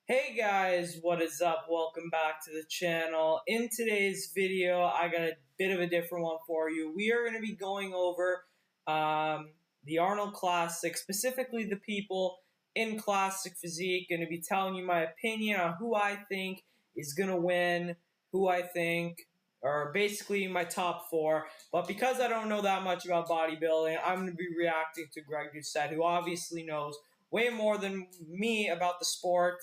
Hey guys, what is up? Welcome back to the channel. In today's video, I got a bit of a different one for you. We are going to be going over the Arnold Classic, specifically the people in Classic Physique. Going to be telling you my opinion on who I think is going to win, who I think are basically my top four. But because I don't know that much about bodybuilding, I'm going to be reacting to Greg Doucette, who obviously knows way more than me about the sport.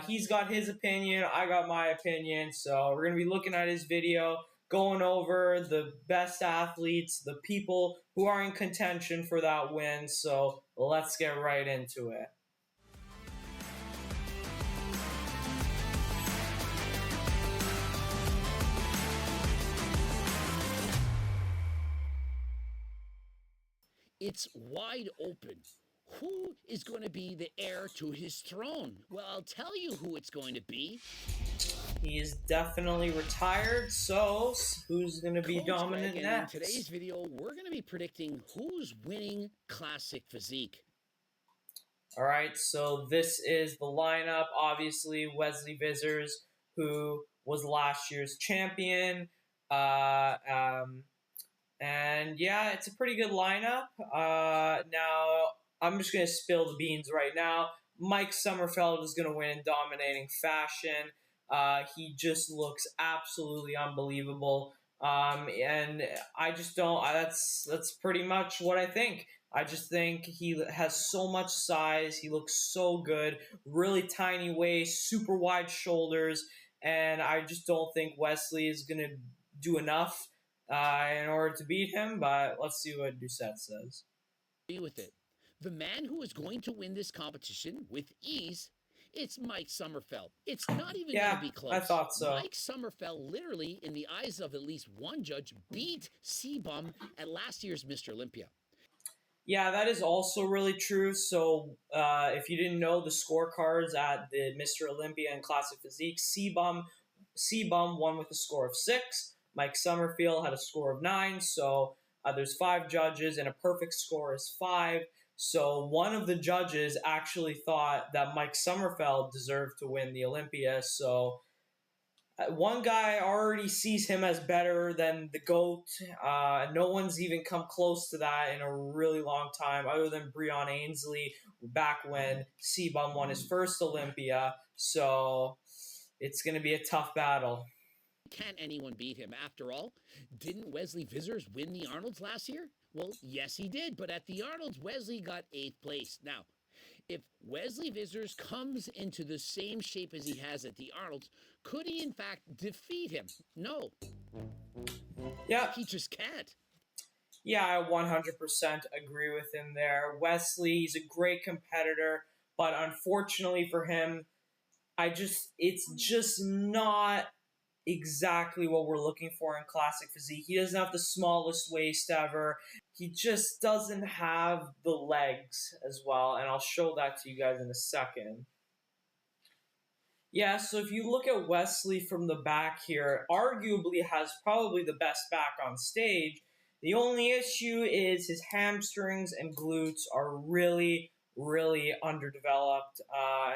He's got his opinion, I got my opinion, so we're going to be looking at his video, going over the best athletes, the people who are in contention for that win, so let's get right into it. It's wide open. Who is going to be the heir to his throne? Well, I'll tell you who it's going to be. He is definitely retired, so who's going to be dominant Greg, next? And in today's video, we're going to be predicting who's winning Classic Physique. All right, so this is the lineup. Obviously, Wesley Vissers, who was last year's champion. And yeah, it's a pretty good lineup. Now, I'm just going to spill the beans right now. Mike Sommerfeld is going to win in dominating fashion. He just looks absolutely unbelievable. And I just don't, that's pretty much what I think. I just think he has so much size. He looks so good. Really tiny waist, super wide shoulders. And I just don't think Wesley is going to do enough in order to beat him, but let's see what Doucette says. With it. The man who is going to win this competition with ease, it's Mike Sommerfeld. It's not even going to be close. I thought so. Mike Sommerfeld, literally, in the eyes of at least one judge, beat C-Bum at last year's Mr. Olympia. Yeah, that is also really true. So if you didn't know the scorecards at the Mr. Olympia and Classic Physique, C-Bum won with a score of 6. Mike Sommerfeld had a score of 9, so there's 5 judges, and a perfect score is 5. So one of the judges actually thought that Mike Sommerfeld deserved to win the Olympia. So one guy already sees him as better than the GOAT. No one's even come close to that in a really long time, other than Breon Ainsley back when C-Bum won his first Olympia. So it's going to be a tough battle. Can't anyone beat him? After all, didn't Wesley Vissers win the Arnolds last year? Well, yes, he did, but at the Arnolds, Wesley got 8th place. Now, if Wesley Vissers comes into the same shape as he has at the Arnolds, could he in fact defeat him? No. Yeah. He just can't. Yeah, I 100% agree with him there. Wesley, he's a great competitor, but unfortunately for him, it's just not exactly what we're looking for in Classic Physique. He doesn't have the smallest waist ever. He just doesn't have the legs as well, and I'll show that to you guys in a second. Yeah, so if you look at Wesley from the back here, arguably has probably the best back on stage. The only issue is his hamstrings and glutes are really, really underdeveloped,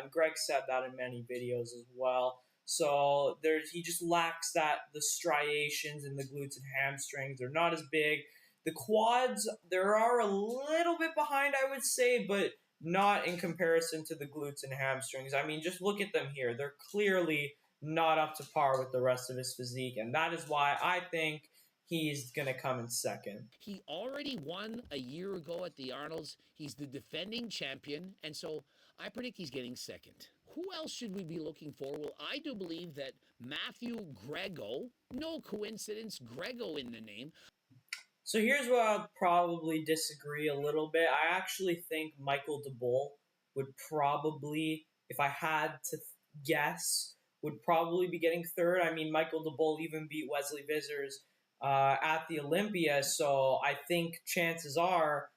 and Greg said that in many videos as well. So he just lacks the striations in the glutes and hamstrings. They're not as big. The quads, they are a little bit behind, I would say, but not in comparison to the glutes and hamstrings. I mean, just look at them here. They're clearly not up to par with the rest of his physique, and that is why I think he's going to come in second. He already won a year ago at the Arnolds. He's the defending champion, and so I predict he's getting second. Who else should we be looking for? Well, I do believe that Matthew Grego, no coincidence, Grego in the name. So here's where I'll probably disagree a little bit. I actually think Michael DeBole would probably, if I had to guess, would probably be getting third. I mean, Michael DeBole even beat Wesley Vissers at the Olympia, so I think chances are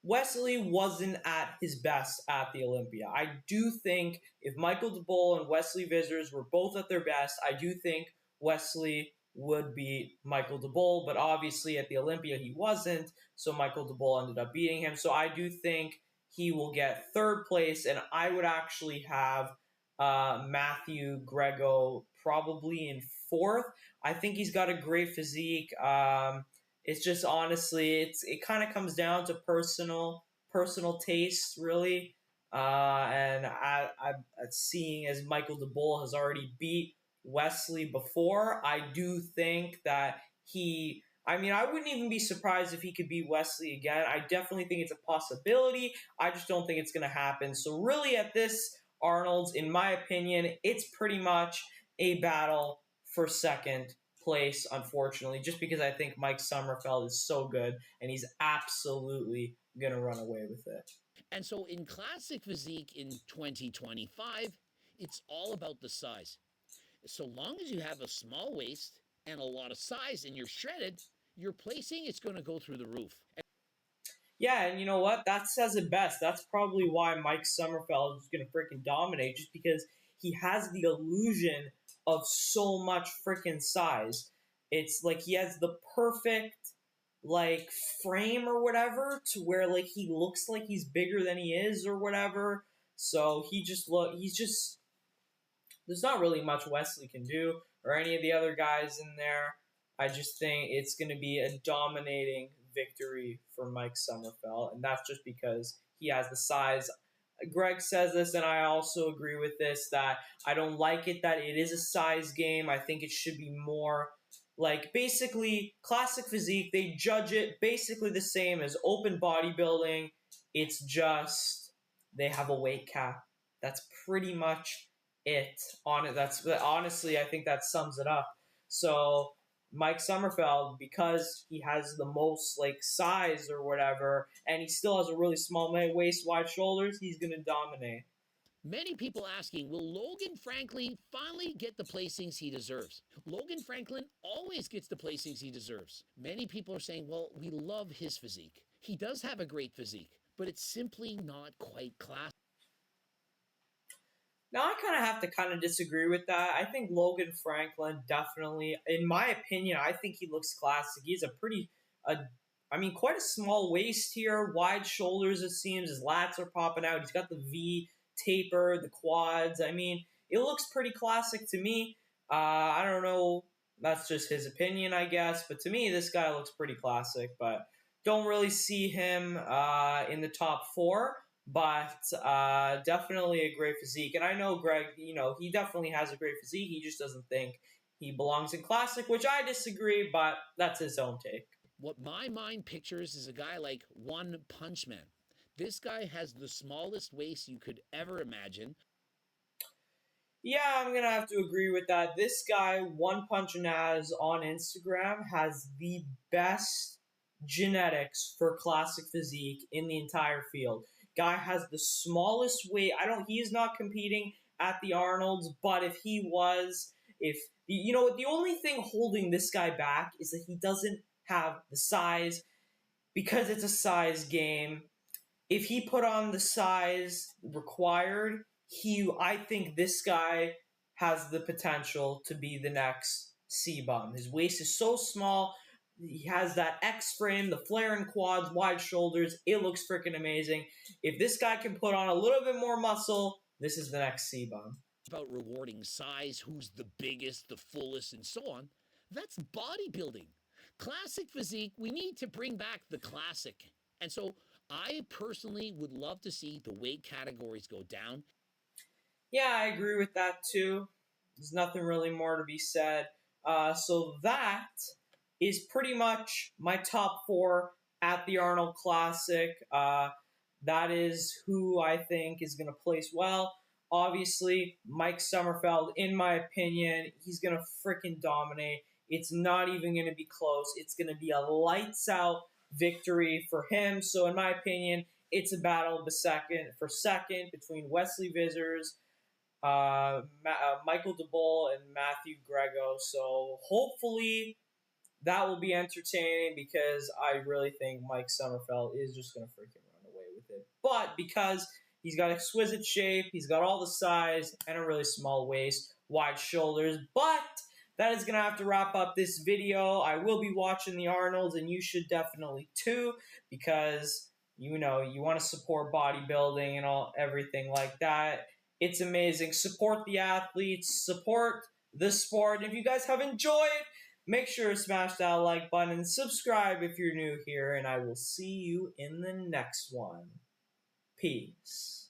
Wesley wasn't at his best at the Olympia. I do think if Michael DeBole and Wesley Vissers were both at their best, I do think Wesley would beat Michael DeBole, but obviously at the Olympia he wasn't, so Michael DeBole ended up beating him. So I do think he will get third place, and I would actually have Matthew Grego probably in fourth. I think he's got a great physique. It's just honestly, it kind of comes down to personal taste, really. And I'm seeing as Michael DeBull has already beat Wesley before, I do think that he. I mean, I wouldn't even be surprised if he could beat Wesley again. I definitely think it's a possibility. I just don't think it's going to happen. So, really, at this Arnold's, in my opinion, it's pretty much a battle for second place, unfortunately, just because I think Mike Sommerfeld is so good and he's absolutely going to run away with it. And so in classic physique in 2025, it's all about the size. So long as you have a small waist and a lot of size and you're shredded, your placing is going to go through the roof. Yeah, and you know what? That says it best. That's probably why Mike Sommerfeld is going to freaking dominate, just because he has the illusion of so much freaking size. It's like he has the perfect like frame or whatever to where like he looks like he's bigger than he is or whatever. So he's just there's not really much Wesley can do or any of the other guys in there. I just think it's going to be a dominating victory for Mike Sommerfeld, and that's just because he has the size. Greg says this, and I also agree with this, that I don't like it that it is a size game. I think it should be more like basically classic physique. They judge it basically the same as open bodybuilding. It's just they have a weight cap. That's pretty much it on it. That's honestly, I think that sums it up. So Mike Sommerfeld, because he has the most like size or whatever, and he still has a really small waist, wide shoulders, he's gonna dominate. Many people asking, will Logan Franklin finally get the placings he deserves? Logan Franklin always gets the placings he deserves. Many people are saying, well, we love his physique. He does have a great physique, but it's simply not quite classic. Now I kind of have to kind of disagree with that. I think Logan Franklin definitely, in my opinion, I think he looks classic. He's a pretty, I mean, quite a small waist here, wide shoulders. It seems his lats are popping out. He's got the V taper, the quads. I mean, it looks pretty classic to me. I don't know. That's just his opinion, I guess. But to me, this guy looks pretty classic. But don't really see him in the top four, but definitely a great physique. And I know Greg, he definitely has a great physique. He just doesn't think he belongs in classic, which I disagree, but that's his own take. What my mind pictures is a guy like One Punch Man. This guy has the smallest waist you could ever imagine. Yeah, I'm gonna have to agree with that. This guy, One Punch Naz on Instagram, has the best genetics for classic physique in the entire field. Guy has the smallest weight. He is not competing at the Arnold's, but if he was, if you know what, the only thing holding this guy back is that he doesn't have the size because it's a size game. If he put on the size required, I think this guy has the potential to be the next C-Bum. His waist is so small. He has that X frame, the flaring quads, wide shoulders. It looks freaking amazing. If this guy can put on a little bit more muscle, this is the next C-Bum. About rewarding size, who's the biggest, the fullest, and so on. That's bodybuilding. Classic physique, we need to bring back the classic. And so I personally would love to see the weight categories go down. Yeah, I agree with that too. There's nothing really more to be said. So that is pretty much my top four at the Arnold Classic. That is who I think is going to place well. Obviously, Mike Sommerfeld, in my opinion, he's going to freaking dominate. It's not even going to be close. It's going to be a lights out victory for him. So, in my opinion, it's a battle for second between Wesley Vissers, Michael DeBull, and Matthew Grego. So, hopefully, that will be entertaining because I really think Mike Sommerfeld is just going to freaking run away with it. But because he's got exquisite shape, he's got all the size and a really small waist, wide shoulders. But that is going to have to wrap up this video. I will be watching the Arnolds, and you should definitely too, because you know, you want to support bodybuilding and all everything like that. It's amazing. Support the athletes, support the sport. And if you guys have enjoyed, make sure to smash that like button and subscribe if you're new here. And I will see you in the next one. Peace.